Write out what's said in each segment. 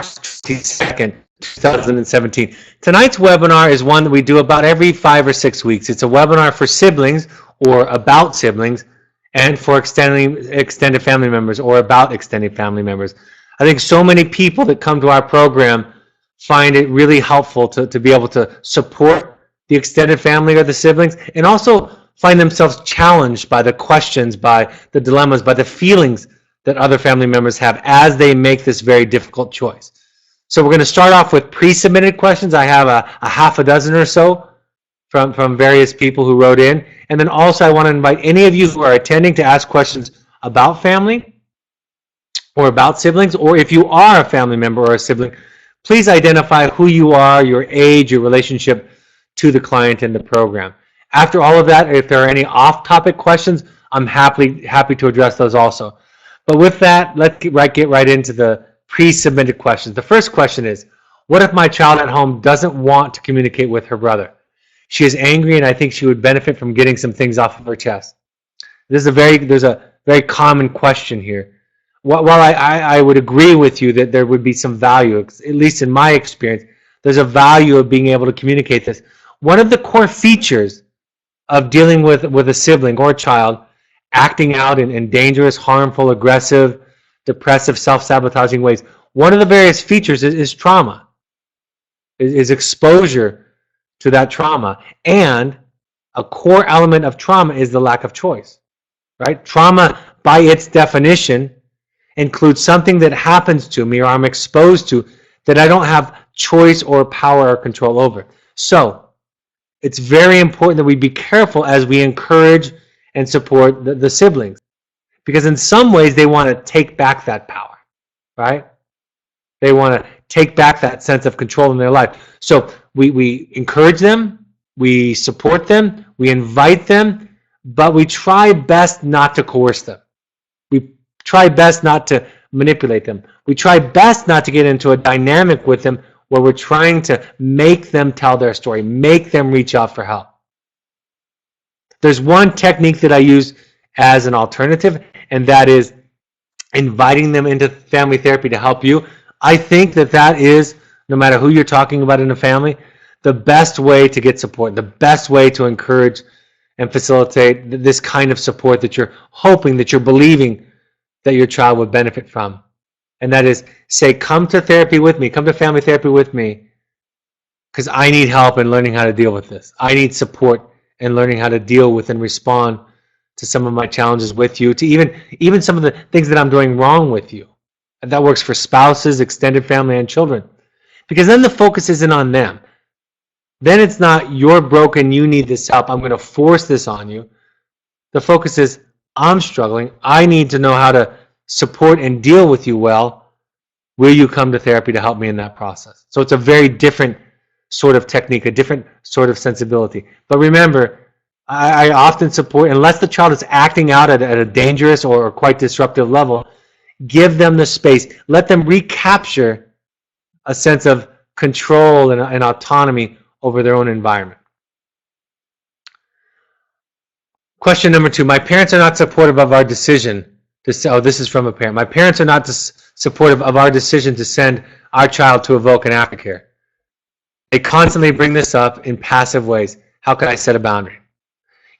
22nd, 2017. Tonight's webinar is one that we do about every 5 or 6 weeks. It's a webinar for siblings or about siblings, and for extended family members or about extended family members. I think so many people that come to our program find it really helpful to be able to support the extended family or the siblings, and also find themselves challenged by the questions, by the dilemmas, by the feelings that other family members have as they make this very difficult choice. So we're going to start off with pre-submitted questions. I have a half a dozen or so from various people who wrote in. And then also I want to invite any of you who are attending to ask questions about family or about siblings, or if you are a family member or a sibling, please identify who you are, your age, your relationship to the client in the program. After all of that, if there are any off-topic questions, I'm happy to address those also. But with that, let's get right into the pre-submitted questions. The first question is, what if my child at home doesn't want to communicate with her brother? She is angry, and I think she would benefit from getting some things off of her chest. There's a very common question here. While I would agree with you that there would be some value, at least in my experience, there's a value of being able to communicate this. One of the core features of dealing with a sibling or a child acting out in dangerous, harmful, aggressive, depressive, self-sabotaging ways, one of the various features is trauma, is exposure to that trauma. And a core element of trauma is the lack of choice, right? Trauma, by its definition, includes something that happens to me or I'm exposed to that I don't have choice or power or control over. So it's very important that we be careful as we encourage and support the siblings, because in some ways they want to take back that power, right? They want to take back that sense of control in their life. So we encourage them, we support them, we invite them, but we try best not to coerce them. We try best not to manipulate them. We try best not to get into a dynamic with them where we're trying to make them tell their story, make them reach out for help. There's one technique that I use as an alternative, and that is inviting them into family therapy to help you. I think that is, no matter who you're talking about in a family, the best way to get support, the best way to encourage and facilitate this kind of support that you're hoping, that you're believing that your child would benefit from. And that is, say, come to therapy with me, come to family therapy with me, because I need help in learning how to deal with this. I need support in learning how to deal with and respond to some of my challenges with you, to even some of the things that I'm doing wrong with you. And that works for spouses, extended family, and children. Because then the focus isn't on them. Then it's not, you're broken, you need this help, I'm going to force this on you. The focus is, I'm struggling, I need to know how to support and deal with you well. Will you come to therapy to help me in that process? So it's a very different sort of technique, a different sort of sensibility. But remember, I often support, unless the child is acting out at a dangerous or quite disruptive level, give them the space. Let them recapture a sense of control and autonomy over their own environment. Question number 2. My parents are not supportive of our decision to, oh, this is from a parent. My parents are not supportive of our decision to send our child to Evoke and Aftercare. They constantly bring this up in passive ways. How can I set a boundary?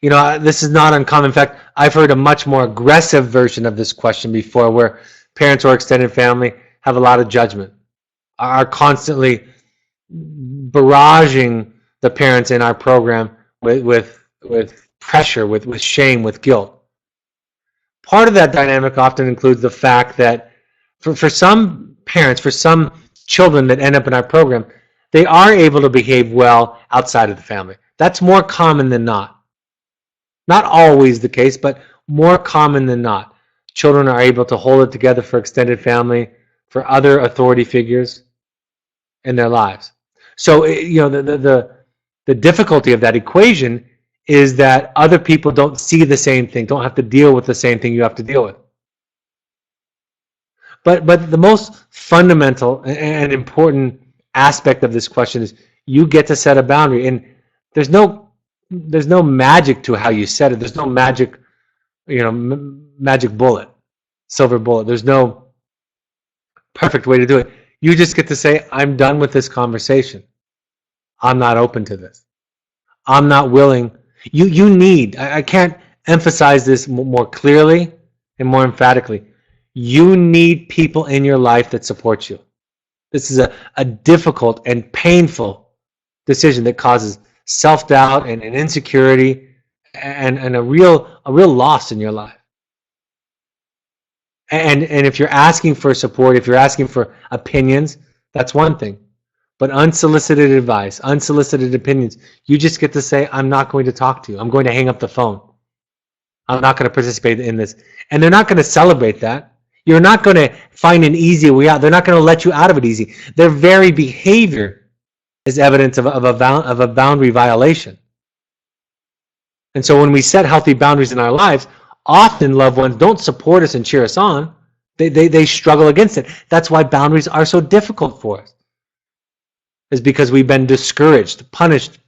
You know, this is not uncommon. In fact, I've heard a much more aggressive version of this question before, where parents or extended family have a lot of judgment, are constantly barraging the parents in our program with pressure, with shame, with guilt. Part of that dynamic often includes the fact that for some parents, for some children that end up in our program, they are able to behave well outside of the family. That's more common than not. Not always the case, but more common than not. Children are able to hold it together for extended family, for other authority figures in their lives. So, you know, the difficulty of that equation is that other people don't see the same thing, don't have to deal with the same thing you have to deal with. But the most fundamental and important aspect of this question is you get to set a boundary, and there's no magic to how you set it. There's no magic, you know, magic bullet, silver bullet. There's no perfect way to do it. You just get to say, I'm done with this conversation. I'm not open to this. I'm not willing. You need, I can't emphasize this more clearly and more emphatically. You need people in your life that support you. This is a difficult and painful decision that causes self-doubt and insecurity and a real loss in your life. And if you're asking for support, if you're asking for opinions, that's one thing. But unsolicited advice, unsolicited opinions, you just get to say, I'm not going to talk to you. I'm going to hang up the phone. I'm not going to participate in this. And they're not going to celebrate that. You're not going to find an easy way out. They're not going to let you out of it easy. Their very behavior is evidence of a boundary violation. And so when we set healthy boundaries in our lives, often loved ones don't support us and cheer us on. They struggle against it. That's why boundaries are so difficult for us. Is because we've been discouraged, punished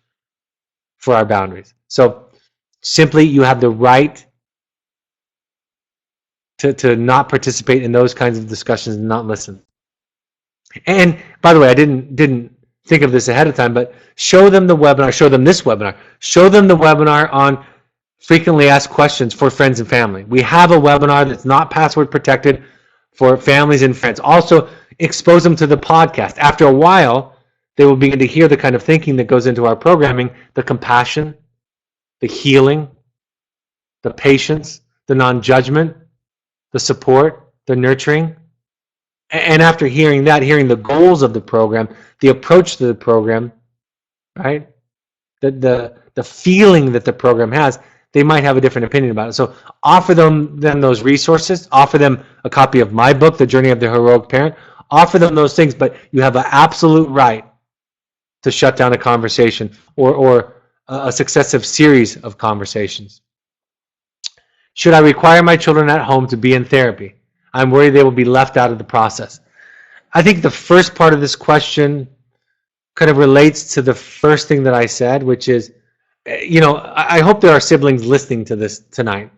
for our boundaries. So simply you have the right to not participate in those kinds of discussions and not listen. And by the way, I didn't think of this ahead of time, but show them the webinar, show them this webinar, show them the webinar on frequently asked questions for friends and family. We have a webinar that's not password protected for families and friends. Also, expose them to the podcast. After a while, they will begin to hear the kind of thinking that goes into our programming, the compassion, the healing, the patience, the non-judgment, the support, the nurturing. And after hearing that, hearing the goals of the program, the approach to the program, right? The feeling that the program has, they might have a different opinion about it. So offer them those resources, offer them a copy of my book, The Journey of the Heroic Parent, offer them those things, but you have an absolute right to shut down a conversation or a successive series of conversations. Should I require my children at home to be in therapy? I'm worried they will be left out of the process. I think the first part of this question kind of relates to the first thing that I said, which is, I hope there are siblings listening to this tonight,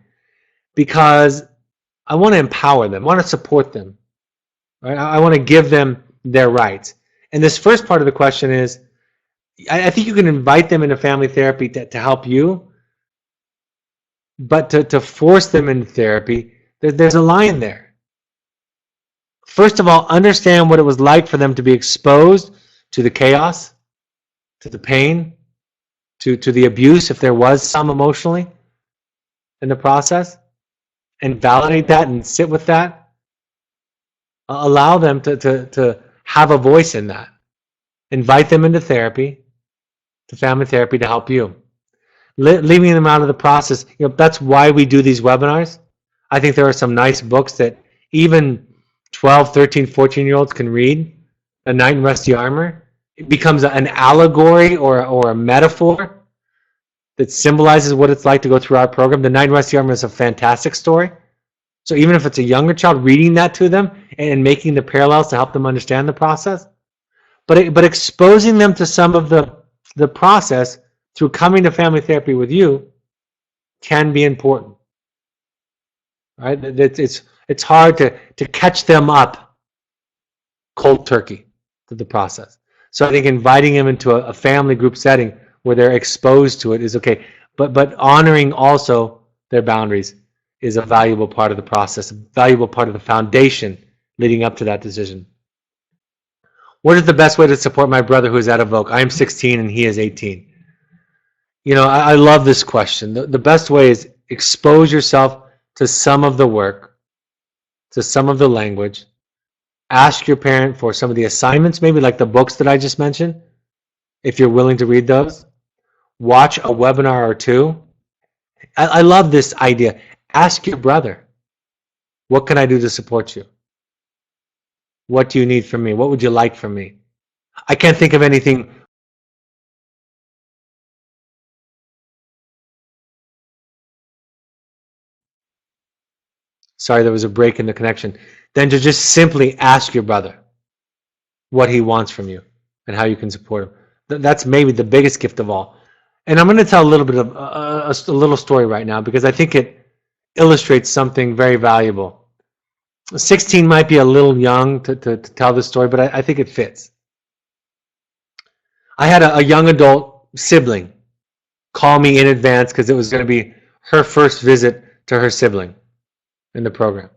because I want to empower them, I want to support them, right? I want to give them their rights. And this first part of the question is, I think you can invite them into family therapy to help you, but to force them into therapy, there's a line there. First of all, understand what it was like for them to be exposed to the chaos, to the pain, to the abuse, if there was some emotionally in the process, and validate that and sit with that. Allow them to have a voice in that. Invite them into therapy, to family therapy, to help you. Leaving them out of the process, that's why we do these webinars. I think there are some nice books that even 12, 13, 14-year-olds can read. A Knight in Rusty Armor. It becomes an allegory or a metaphor that symbolizes what it's like to go through our program. The Knight in Rusty Armor is a fantastic story. So even if it's a younger child, reading that to them and making the parallels to help them understand the process, but exposing them to some of the process through coming to family therapy with you can be important. Right? It's hard to catch them up cold turkey to the process. So I think inviting them into a family group setting where they're exposed to it is okay. But honoring also their boundaries is a valuable part of the process, a valuable part of the foundation leading up to that decision. What is the best way to support my brother who is out of voc? I am 16 and he is 18. I love this question. The best way is expose yourself to some of the work, to some of the language. Ask your parent for some of the assignments, maybe like the books that I just mentioned, if you're willing to read those. Watch a webinar or two. I love this idea. Ask your brother, what can I do to support you? What do you need from me? What would you like from me? I can't think of anything. Sorry, there was a break in the connection. Then to just simply ask your brother what he wants from you and how you can support him. That's maybe the biggest gift of all. And I'm going to tell a little bit of a little story right now because I think it illustrates something very valuable. 16 might be a little young to tell this story, but I think it fits. I had a young adult sibling call me in advance because it was going to be her first visit to her sibling in the program.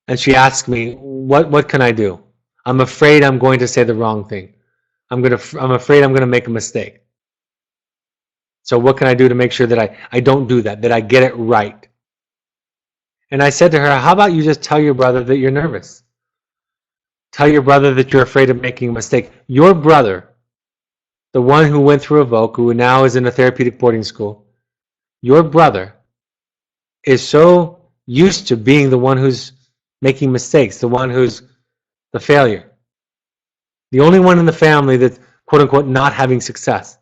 And she asked me, what can I do? I'm afraid I'm going to say the wrong thing. I'm afraid I'm going to make a mistake. So what can I do to make sure that I don't do that I get it right? And I said to her, how about you just tell your brother that you're nervous? Tell your brother that you're afraid of making a mistake. Your brother, the one who went through Evoke, who now is in a therapeutic boarding school, your brother is so used to being the one who's making mistakes, the one who's the failure, the only one in the family that's quote unquote not having success.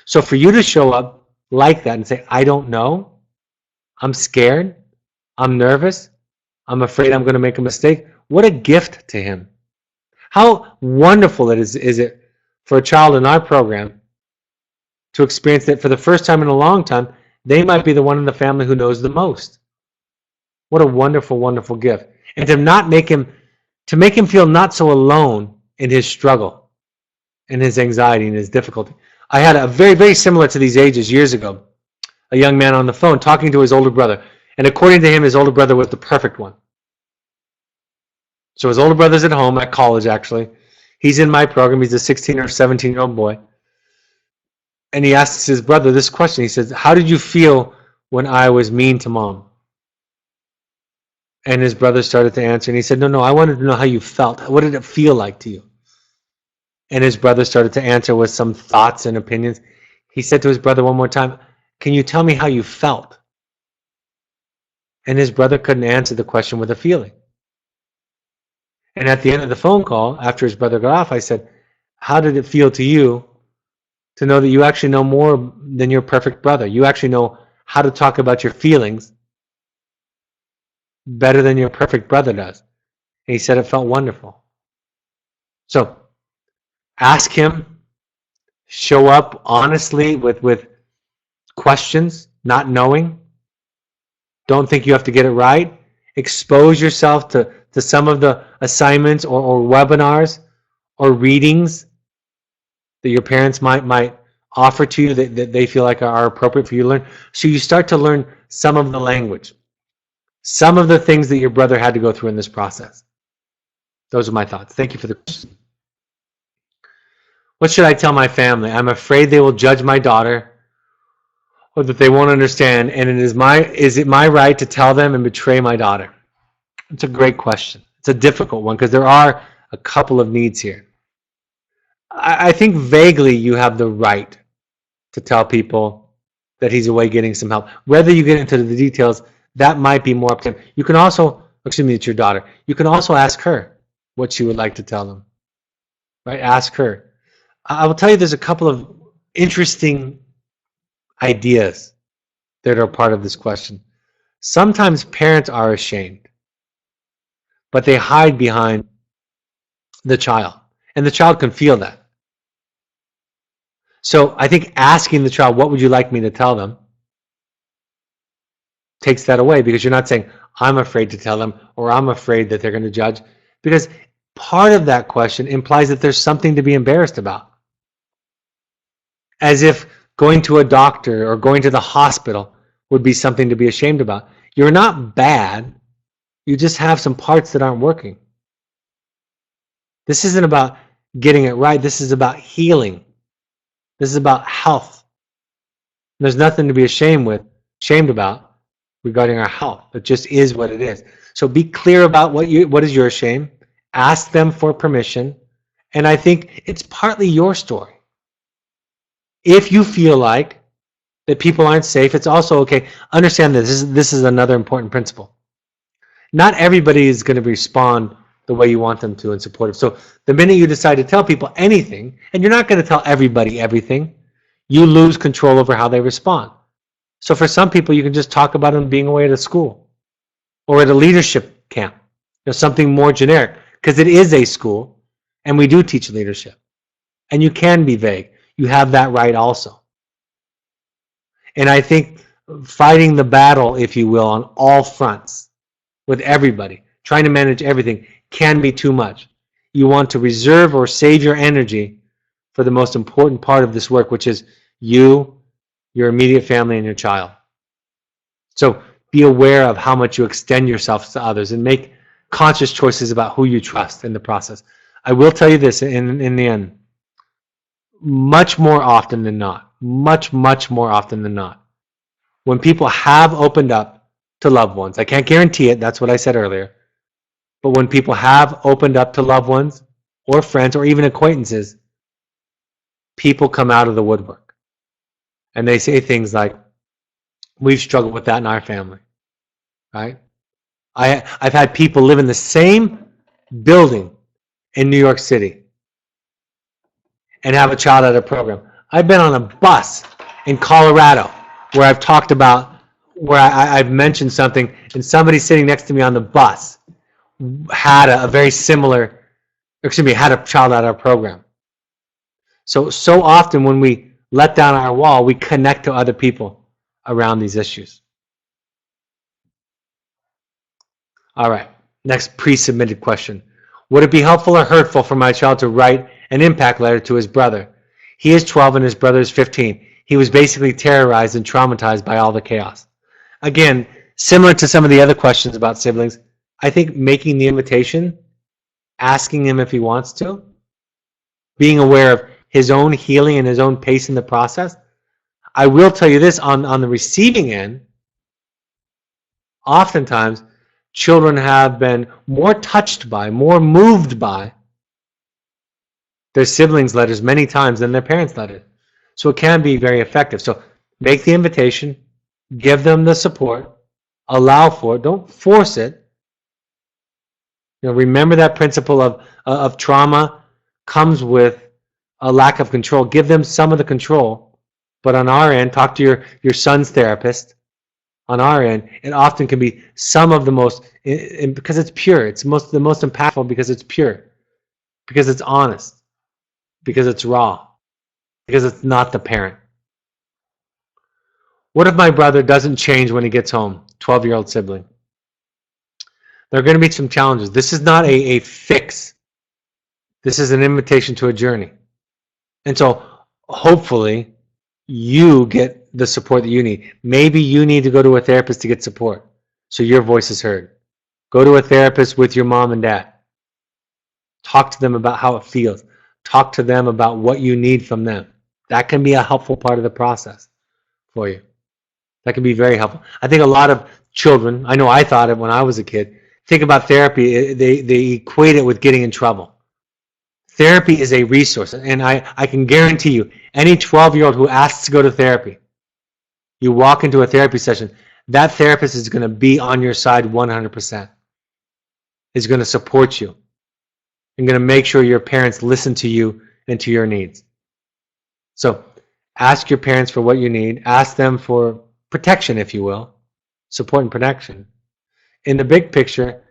So for you to show up like that and say, I don't know, I'm scared, I'm nervous, I'm afraid I'm going to make a mistake, what a gift to him. How wonderful is it for a child in our program to experience that for the first time in a long time, they might be the one in the family who knows the most. What a wonderful, wonderful gift. And to make him feel not so alone in his struggle, in his anxiety, and his difficulty. I had a very, very similar to these ages years ago, a young man on the phone talking to his older brother. And according to him, his older brother was the perfect one. So his older brother's at home, at college actually. He's in my program. He's a 16 or 17-year-old boy. And he asks his brother this question. He says, how did you feel when I was mean to mom? And his brother started to answer. And he said, no, I wanted to know how you felt. What did it feel like to you? And his brother started to answer with some thoughts and opinions. He said to his brother one more time, can you tell me how you felt? And his brother couldn't answer the question with a feeling. And at the end of the phone call, after his brother got off, I said, how did it feel to you to know that you actually know more than your perfect brother? You actually know how to talk about your feelings better than your perfect brother does. And he said it felt wonderful. So ask him, show up honestly with questions, not knowing. Don't think you have to get it right. Expose yourself to some of the assignments or webinars or readings that your parents might offer to you that they feel like are appropriate for you to learn. So you start to learn some of the language, some of the things that your brother had to go through in this process. Those are my thoughts. Thank you for the question. What should I tell my family? I'm afraid they will judge my daughter or that they won't understand, and is it my right to tell them and betray my daughter? It's a great question. It's a difficult one because there are a couple of needs here. I think vaguely you have the right to tell people that he's away getting some help. Whether you get into the details, that might be more up to him. You can also, excuse me, it's your daughter. You can also ask her what she would like to tell them. Right? Ask her. I will tell you there's a couple of interesting ideas that are part of this question. Sometimes parents are ashamed, but they hide behind the child, and the child can feel that. So I think asking the child, what would you like me to tell them, takes that away, because you're not saying, I'm afraid to tell them, or I'm afraid that they're going to judge, because part of that question implies that there's something to be embarrassed about. As if going to a doctor or going to the hospital would be something to be ashamed about. You're not bad. You just have some parts that aren't working. This isn't about getting it right. This is about healing. This is about health. There's nothing to be ashamed about regarding our health. It just is what it is. So be clear about what is your shame. Ask them for permission. And I think it's partly your story. If you feel like that people aren't safe, it's also okay. Understand this is another important principle. Not everybody is going to respond the way you want them to and supportive. So the minute you decide to tell people anything, and you're not going to tell everybody everything, you lose control over how they respond. So for some people, you can just talk about them being away at a school or at a leadership camp, something more generic, because it is a school and we do teach leadership. And you can be vague. You have that right also. And I think fighting the battle, if you will, on all fronts with everybody, trying to manage everything can be too much. You want to reserve or save your energy for the most important part of this work, which is you, your immediate family, and your child. So be aware of how much you extend yourself to others and make conscious choices about who you trust in the process. I will tell you this in the end, much more often than not, much more often than not, when people have opened up to loved ones, I can't guarantee it, that's what I said earlier, but when people have opened up to loved ones or friends or even acquaintances, people come out of the woodwork and they say things like, we've struggled with that in our family, right? I've had people live in the same building in New York City and have a child at a program. I've been on a bus in Colorado where I've talked about, where I've mentioned something, and somebody sitting next to me on the bus had a very similar, had a child at our program. So often when we let down our wall, we connect to other people around these issues. All right, next pre-submitted question. Would it be helpful or hurtful for my child to write an impact letter to his brother? He is 12 and his brother is 15. He was basically terrorized and traumatized by all the chaos. Again, similar to some of the other questions about siblings, I think making the invitation, asking him if he wants to, being aware of his own healing and his own pace in the process. I will tell you this, on the receiving end, oftentimes children have been more touched by, more moved by their siblings' letters many times than their parents' letters. So it can be very effective. So make the invitation, give them the support, allow for it, don't force it. You know, remember that principle of trauma comes with a lack of control. Give them some of the control, but on our end, talk to your son's therapist. On our end, it often can be some of the most, because it's pure. It's the most impactful because it's pure, because it's honest, because it's raw, because it's not the parent. What if my brother doesn't change when he gets home? 12-year-old sibling. There are going to be some challenges. This is not a fix. This is an invitation to a journey. And so hopefully you get the support that you need. Maybe you need to go to a therapist to get support so your voice is heard. Go to a therapist with your mom and dad. Talk to them about how it feels. Talk to them about what you need from them. That can be a helpful part of the process for you. That can be very helpful. I think a lot of children, I know I thought it when I was a kid, think about therapy, they equate it with getting in trouble. Therapy is a resource, and I can guarantee you, any 12-year-old who asks to go to therapy, you walk into a therapy session, that therapist is going to be on your side 100%. Is going to support you. And going to make sure your parents listen to you and to your needs. So ask your parents for what you need. Ask them for protection, if you will. Support and protection. In the big picture,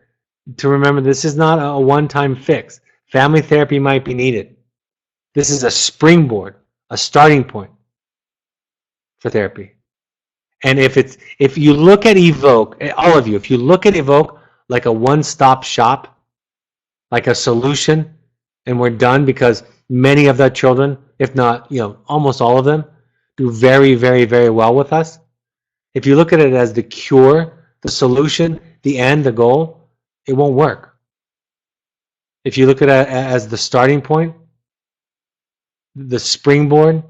to remember this is not a one-time fix. Family therapy might be needed. This is a springboard, a starting point for therapy. And if you look at Evoke, all of you, if you look at Evoke like a one-stop shop, like a solution, and we're done, because many of the children, if not, almost all of them, do very, very, very well with us. If you look at it as the cure, the solution, the end, the goal, it won't work. If you look at it as the starting point, the springboard,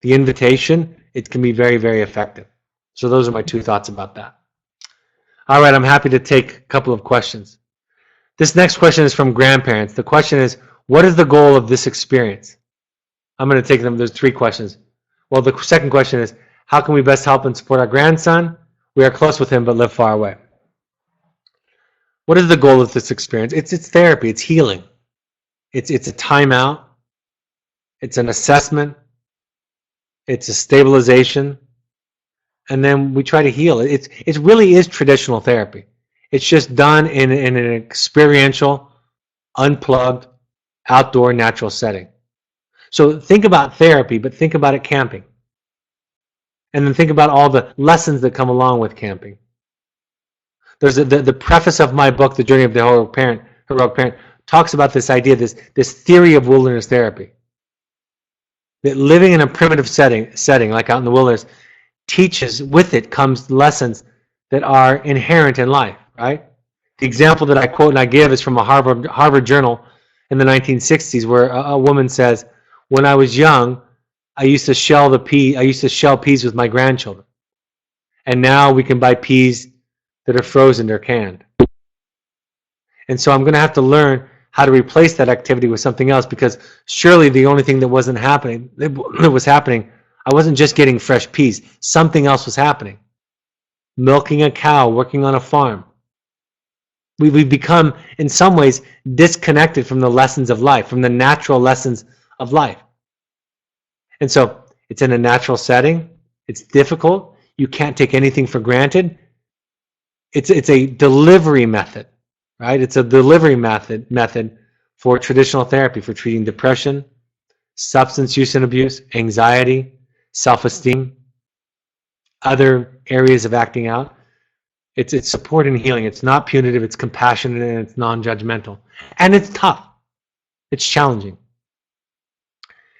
the invitation, it can be very, very effective. So those are my two thoughts about that. All right, I'm happy to take a couple of questions. This next question is from grandparents. The question is, what is the goal of this experience? I'm going to take them. There's three questions. Well, the second question is, how can we best help and support our grandson? We are close with him but live far away. What is the goal of this experience? It's therapy. It's healing. It's a timeout. It's an assessment. It's a stabilization. And then we try to heal. It really is traditional therapy. It's just done in an experiential, unplugged, outdoor, natural setting. So think about therapy, but think about it camping. And then think about all the lessons that come along with camping. There's the preface of my book, The Journey of the Heroic Parent, talks about this idea, this theory of wilderness therapy. That living in a primitive setting like out in the wilderness, teaches, with it comes lessons that are inherent in life, right? The example that I quote and I give is from a Harvard journal in the 1960s, where a woman says, "When I was young, I used to shell peas with my grandchildren, and now we can buy peas that are frozen or canned. And so I'm going to have to learn how to replace that activity with something else, because surely the only thing that wasn't happening, that was happening, I wasn't just getting fresh peas. Something else was happening. Milking a cow, working on a farm. We've become, in some ways, disconnected from the lessons of life, from the natural lessons of life. And so it's in a natural setting. It's difficult. You can't take anything for granted. It's a delivery method, right? It's a delivery method for traditional therapy for treating depression, substance use and abuse, anxiety, self-esteem, other areas of acting out. It's support and healing. It's not punitive, it's compassionate, and it's non-judgmental. And it's tough. It's challenging.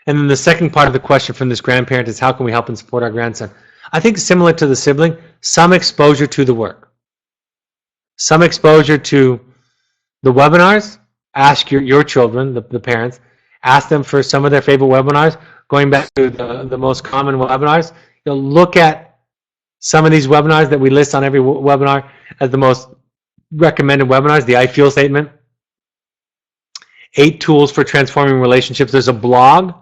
And then the second part of the question from this grandparent is, how can we help and support our grandson? I think similar to the sibling, some exposure to the work. Some exposure to the webinars. Ask your children, the parents, ask them for some of their favorite webinars. Going back to the most common webinars, you'll look at some of these webinars that we list on every webinar as the most recommended webinars, the I feel statement, 8 tools for transforming relationships. There's a blog.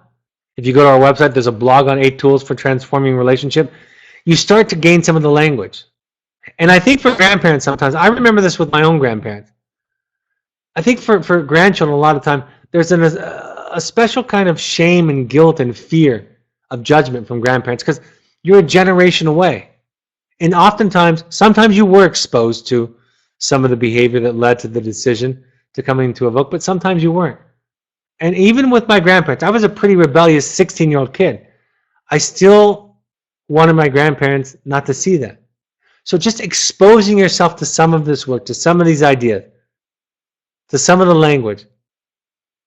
If you go to our website, there's a blog on 8 tools for transforming relationship. You start to gain some of the language. And I think for grandparents sometimes, I remember this with my own grandparents. I think for grandchildren, a lot of time, there's a special kind of shame and guilt and fear of judgment from grandparents, because you're a generation away. And oftentimes, sometimes you were exposed to some of the behavior that led to the decision to coming to a book, but sometimes you weren't. And even with my grandparents, I was a pretty rebellious 16-year-old kid. I still wanted my grandparents not to see that. So just exposing yourself to some of this work, to some of these ideas, to some of the language,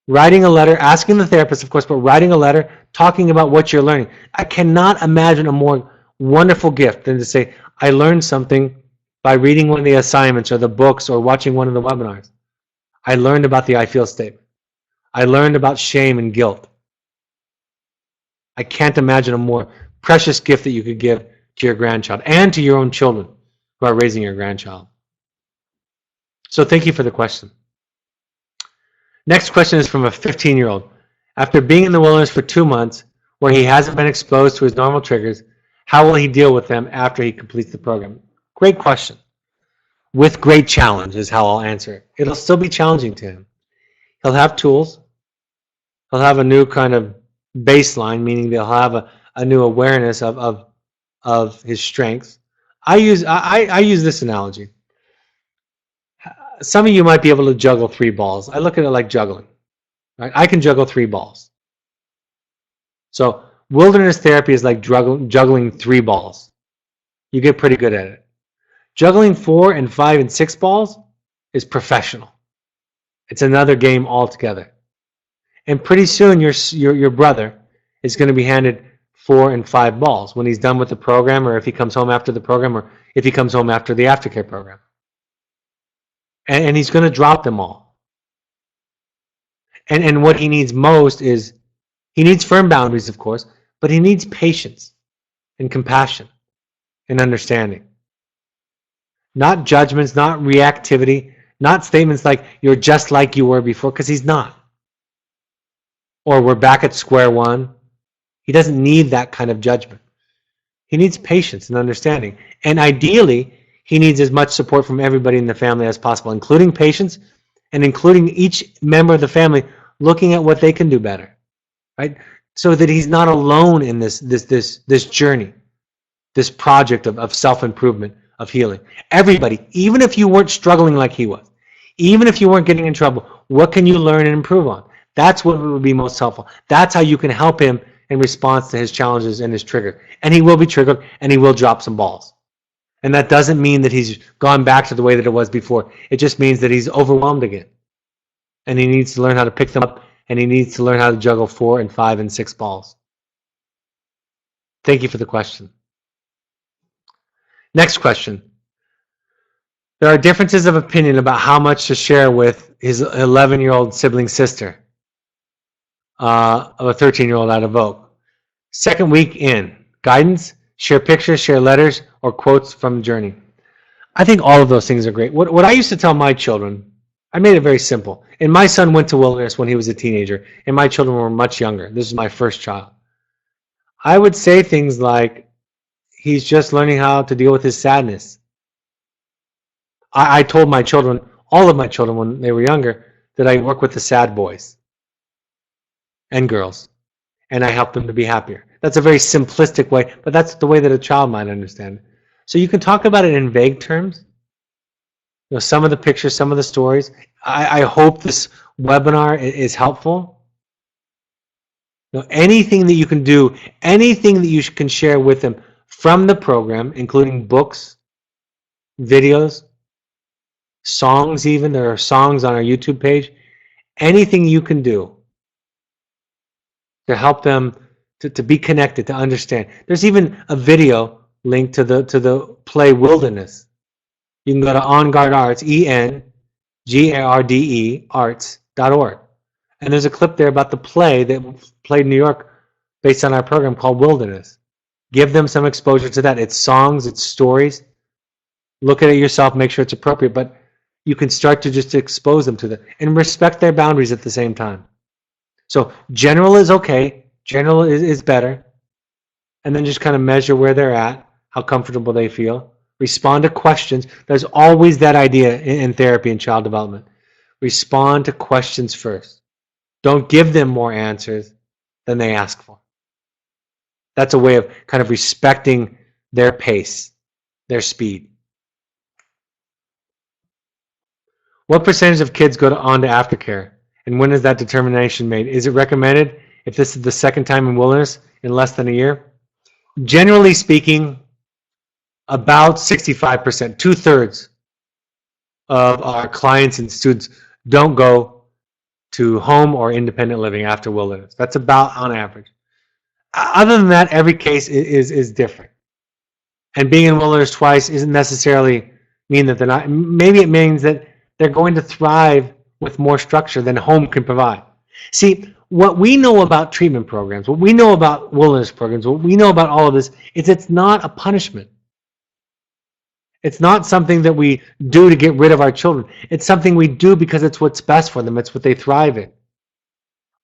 writing a letter, asking the therapist, of course, but writing a letter, talking about what you're learning. I cannot imagine a more wonderful gift than to say, I learned something by reading one of the assignments or the books or watching one of the webinars. I learned about the I feel statement. I learned about shame and guilt. I can't imagine a more precious gift that you could give to your grandchild and to your own children who are raising your grandchild. So thank you for the question. Next question is from a 15-year-old. After being in the wilderness for 2 months where he hasn't been exposed to his normal triggers, how will he deal with them after he completes the program? Great question. With great challenge is how I'll answer it. It'll still be challenging to him. He'll have tools. He'll have a new kind of baseline, meaning they'll have a new awareness of his strengths. I use this analogy. Some of you might be able to juggle 3 balls. I look at it like juggling. Right? I can juggle 3 balls. So wilderness therapy is like juggling 3 balls. You get pretty good at it. Juggling 4 and 5 and 6 balls is professional. It's another game altogether. And pretty soon your brother is going to be handed 4 and 5 balls when he's done with the program, or if he comes home after the program, or if he comes home after the Aftercare program. And he's going to drop them all. And what he needs most is, he needs firm boundaries, of course, but he needs patience and compassion and understanding. Not judgments, not reactivity, not statements like, you're just like you were before, because he's not. Or we're back at square one. He doesn't need that kind of judgment. He needs patience and understanding. And ideally, he needs as much support from everybody in the family as possible, including patience and including each member of the family looking at what they can do better, right? So that he's not alone in this journey, this project of self-improvement, of healing. Everybody, even if you weren't struggling like he was, even if you weren't getting in trouble, what can you learn and improve on? That's what would be most helpful. That's how you can help him in response to his challenges and his trigger. And he will be triggered, and he will drop some balls. And that doesn't mean that he's gone back to the way that it was before. It just means that he's overwhelmed again. And he needs to learn how to pick them up, and he needs to learn how to juggle 4 and 5 and 6 balls. Thank you for the question. Next question. There are differences of opinion about how much to share with his 11-year-old sibling sister of a 13-year-old out of Vogue. Second week in. Guidance, share pictures, share letters, or quotes from the journey. I think all of those things are great. What I used to tell my children, I made it very simple. And my son went to wilderness when he was a teenager, and my children were much younger. This is my first child. I would say things like, he's just learning how to deal with his sadness. I told my children, all of my children when they were younger, that I work with the sad boys and girls, and I help them to be happier. That's a very simplistic way, but that's the way that a child might understand it. So you can talk about it in vague terms. You know, some of the pictures, some of the stories. I hope this webinar is helpful. You know, anything that you can do, anything that you can share with them from the program, including books, videos, songs even. There are songs on our YouTube page. Anything you can do to help them to be connected, to understand. There's even a video link to the play Wilderness. You can go to On Guard Arts, ENGARDE arts.org. And there's a clip there about the play that played in New York based on our program called Wilderness. Give them some exposure to that. It's songs, it's stories. Look at it yourself, make sure it's appropriate, but you can start to just expose them to that and respect their boundaries at the same time. So general is okay, general is better, and then just kind of measure where they're at, how comfortable they feel. Respond to questions. There's always that idea in therapy and child development. Respond to questions first. Don't give them more answers than they ask for. That's a way of kind of respecting their pace, their speed. What percentage of kids go on to Aftercare? And when is that determination made? Is it recommended if this is the second time in wilderness in less than a year? Generally speaking, about 65%, 2/3 of our clients and students don't go to home or independent living after wilderness. That's about on average. Other than that, every case is different. And being in wilderness twice isn't necessarily mean that they're not. Maybe it means that they're going to thrive with more structure than home can provide. See, what we know about treatment programs, what we know about wilderness programs, what we know about all of this is it's not a punishment. It's not something that we do to get rid of our children. It's something we do because it's what's best for them. It's what they thrive in.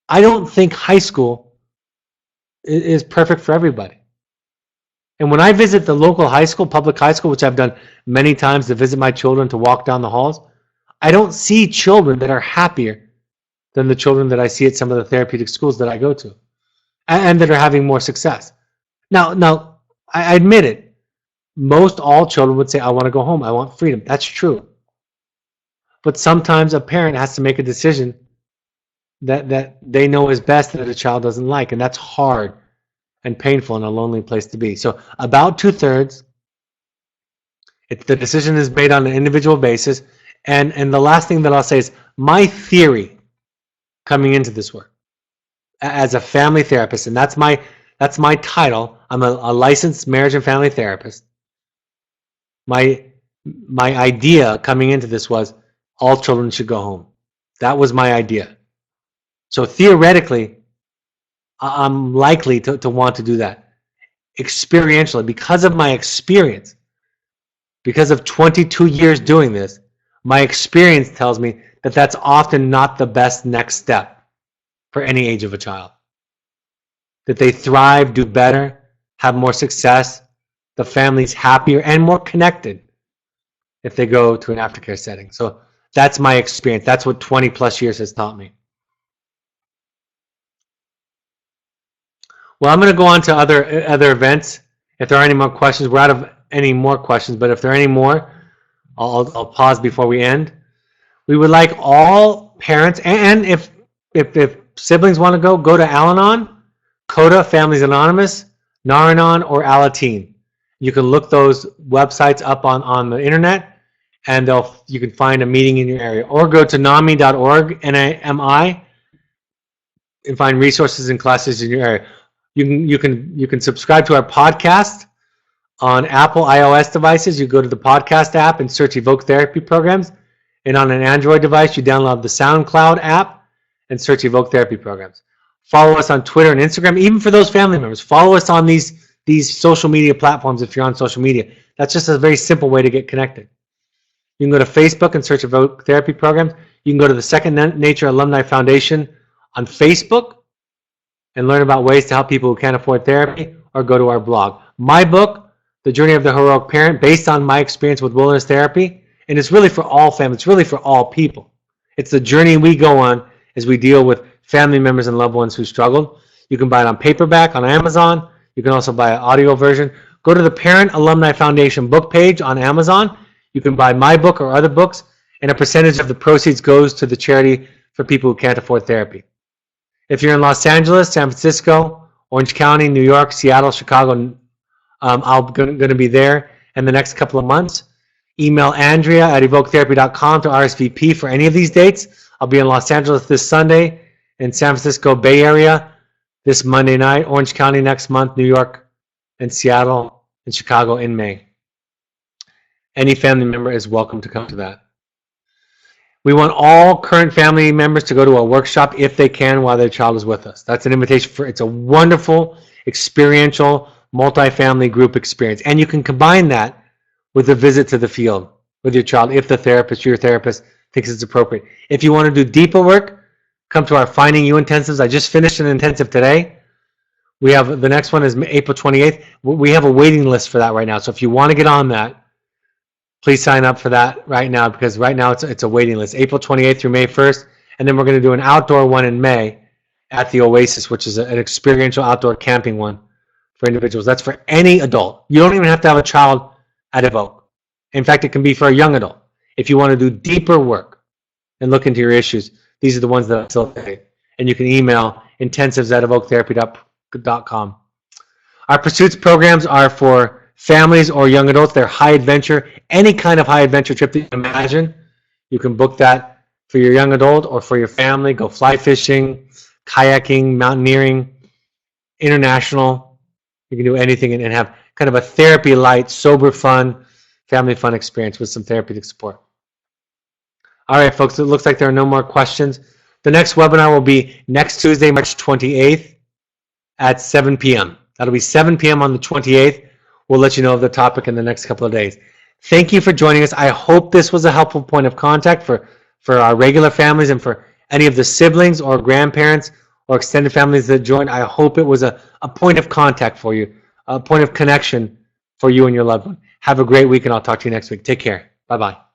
I don't think high school is perfect for everybody. And when I visit the local high school, public high school, which I've done many times to visit my children, to walk down the halls, I don't see children that are happier than the children that I see at some of the therapeutic schools that I go to and that are having more success. Now, I admit it. Most all children would say, I want to go home. I want freedom. That's true. But sometimes a parent has to make a decision that they know is best that a child doesn't like. And that's hard and painful and a lonely place to be. So about 2/3, the decision is made on an individual basis. And the last thing that I'll say is my theory coming into this work as a family therapist, and that's my title. I'm a licensed marriage and family therapist. My idea coming into this was all children should go home. That was my idea. So theoretically, I'm likely to want to do that. Experientially, because of my experience, because of 22 years doing this, my experience tells me that that's often not the best next step for any age of a child. That they thrive, do better, have more success, the family's happier and more connected if they go to an aftercare setting. So that's my experience. That's what 20 plus years has taught me. Well, I'm going to go on to other events. If there are any more questions, we're out of any more questions, but if there are any more, I'll pause before we end. We would like all parents, and if siblings want to go to Al-Anon, CODA, Families Anonymous, Nar-Anon, or Alateen. You can look those websites up on the internet, and you can find a meeting in your area. Or go to NAMI.org, NAMI, and find resources and classes in your area. You can subscribe to our podcast on Apple iOS devices. You go to the podcast app and search Evoke Therapy Programs. And on an Android device, you download the SoundCloud app and search Evoke Therapy Programs. Follow us on Twitter and Instagram, even for those family members. Follow us on these social media platforms if you're on social media. That's just a very simple way to get connected. You can go to Facebook and search Evoke Therapy Programs. You can go to the Second Nature Alumni Foundation on Facebook and learn about ways to help people who can't afford therapy, or go to our blog. My book, The Journey of the Heroic Parent, based on my experience with wilderness therapy, and it's really for all families, it's really for all people. It's the journey we go on as we deal with family members and loved ones who struggled. You can buy it on paperback on Amazon. You can also buy an audio version. Go to the Parent Alumni Foundation book page on Amazon. You can buy my book or other books, and a percentage of the proceeds goes to the charity for people who can't afford therapy. If you're in Los Angeles, San Francisco, Orange County, New York, Seattle, Chicago, I'm going to be there in the next couple of months. Email Andrea at evoketherapy.com to RSVP for any of these dates. I'll be in Los Angeles this Sunday, in San Francisco Bay Area this Monday night, Orange County next month, New York and Seattle and Chicago in May. Any family member is welcome to come to that. We want all current family members to go to a workshop if they can while their child is with us. That's an invitation it's a wonderful, experiential, multi-family group experience. And you can combine that with a visit to the field with your child if your therapist thinks it's appropriate. If you want to do deeper work, come to our Finding You intensives. I just finished an intensive today. We have the next one is April 28th. We have a waiting list for that right now. So if you want to get on that, please sign up for that right now, because right now it's a waiting list. April 28th through May 1st. And then we're going to do an outdoor one in May at the Oasis, which is an experiential outdoor camping one for individuals. That's for any adult. You don't even have to have a child at Evoke. In fact, it can be for a young adult. If you want to do deeper work and look into your issues, these are the ones that I facilitate. And you can email intensives@evoketherapy.com. Our pursuits programs are for families or young adults. They're high adventure, any kind of high adventure trip that you can imagine. You can book that for your young adult or for your family. Go fly fishing, kayaking, mountaineering, international. You can do anything and have kind of a therapy light, sober fun, family fun experience with some therapeutic support. All right, folks, it looks like there are no more questions. The next webinar will be next Tuesday, March 28th at 7 p.m. That'll be 7 p.m. on the 28th. We'll let you know of the topic in the next couple of days. Thank you for joining us. I hope this was a helpful point of contact for our regular families and for any of the siblings or grandparents or extended families that joined. I hope it was a point of contact for you, a point of connection for you and your loved one. Have a great week, and I'll talk to you next week. Take care. Bye-bye.